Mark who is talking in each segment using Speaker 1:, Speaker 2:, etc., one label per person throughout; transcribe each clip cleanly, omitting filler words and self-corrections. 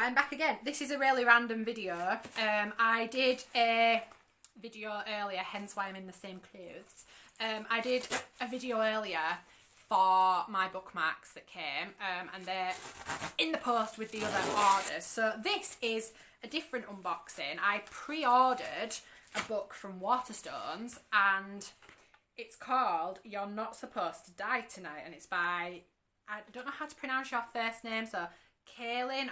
Speaker 1: I'm back again. This is a really random video. I did a video earlier, hence why I'm in the same clothes. I did a video earlier for my bookmarks that came, and they're in the post with the other orders. So this is a different unboxing. I pre-ordered a book from Waterstones, and it's called You're Not Supposed to Die Tonight, and it's by, I don't know how to pronounce your first name, so Kalynn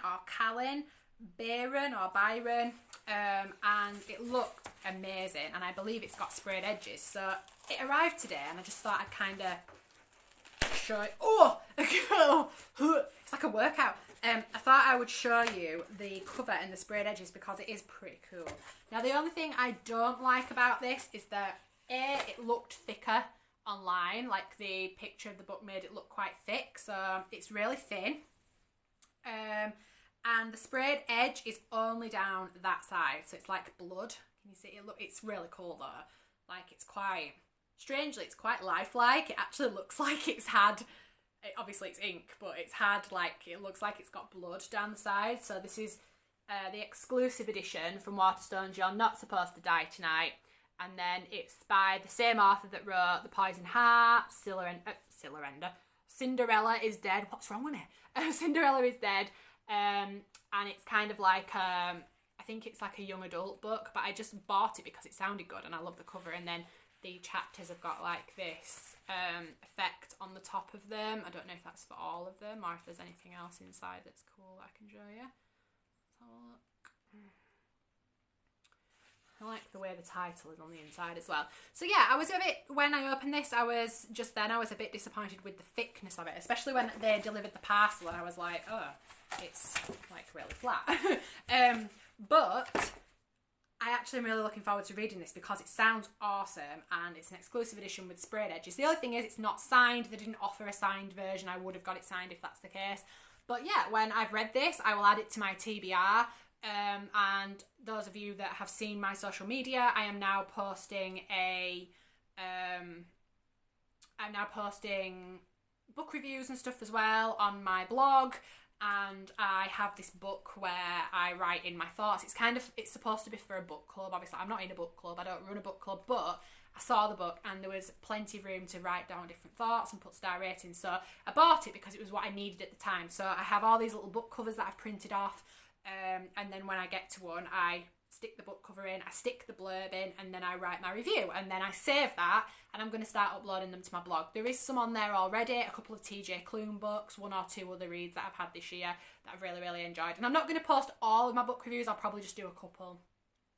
Speaker 1: Bayron, and it looked amazing, and I believe it's got sprayed edges. So it arrived today, and I just thought I'd kind of show it. Oh, it's like a workout. I thought I would show you the cover and the sprayed edges because it is pretty cool. Now, the only thing I don't like about this is that it looked thicker online, like the picture of the book made it look quite thick, so it's really thin. And the sprayed edge is only down that side, so it's like blood. Can you see it? It's really cool though. Like, it's quite, strangely, it's quite lifelike. It actually looks like it's had, obviously it's ink, but it's had, like, it looks like it's got blood down the side. So this is the exclusive edition from Waterstones, You're Not Supposed to Die Tonight. And then it's by the same author that wrote The Poison Heart, Cinderella is Dead. What's wrong with it? Cinderella is Dead. And it's kind of like, I think it's like a young adult book, but I just bought it because it sounded good and I love the cover. And then the chapters have got like this effect on the top of them. I don't know if that's for all of them or if there's anything else inside that's cool that I can show you. Let's have a look. I like the way the title is on the inside as well. So yeah, I was a bit, when I opened this, I was a bit disappointed with the thickness of it, especially when they delivered the parcel and I was like, oh, it's like really flat. But I actually am really looking forward to reading this because it sounds awesome and it's an exclusive edition with sprayed edges. The only thing is it's not signed. They didn't offer a signed version. I would have got it signed if that's the case. But yeah, when I've read this, I will add it to my TBR. And those of you that have seen my social media, I am now posting book reviews and stuff as well on my blog, and I have this book where I write in my thoughts. It's supposed to be for a book club. Obviously, I'm not in a book club. I don't run a book club, but I saw the book and there was plenty of room to write down different thoughts and put star ratings. So I bought it because it was what I needed at the time. So I have all these little book covers that I've printed off. And then when I get to one, I stick the book cover in, I stick the blurb in, and then I write my review, and then I save that, and I'm going to start uploading them to my blog. There is some on there already, a couple of TJ Klune books, one or two other reads that I've had this year that I've really, really enjoyed. And I'm not going to post all of my book reviews, I'll probably just do a couple,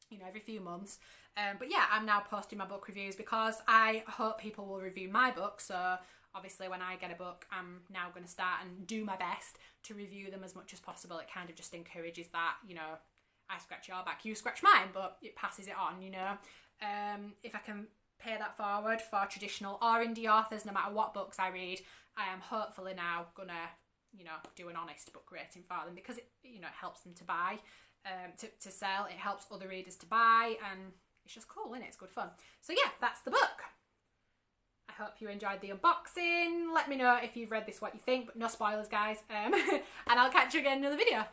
Speaker 1: you know, every few months. But yeah, I'm now posting my book reviews because I hope people will review my book. So obviously when I get a book, I'm now going to start and do my best to review them as much as possible. It kind of just encourages that, you know, I scratch your back, you scratch mine, but it passes it on, you know. If I can pay that forward for traditional or indie authors, no matter what books I read, I am hopefully now going to, you know, do an honest book rating for them because it, you know, it helps them to buy, to sell. It helps other readers to buy, and it's just cool, isn't it? It's good fun. So yeah, that's the book. I hope you enjoyed the unboxing. Let me know if you've read this what you think, but no spoilers, guys. And I'll catch you again in another video.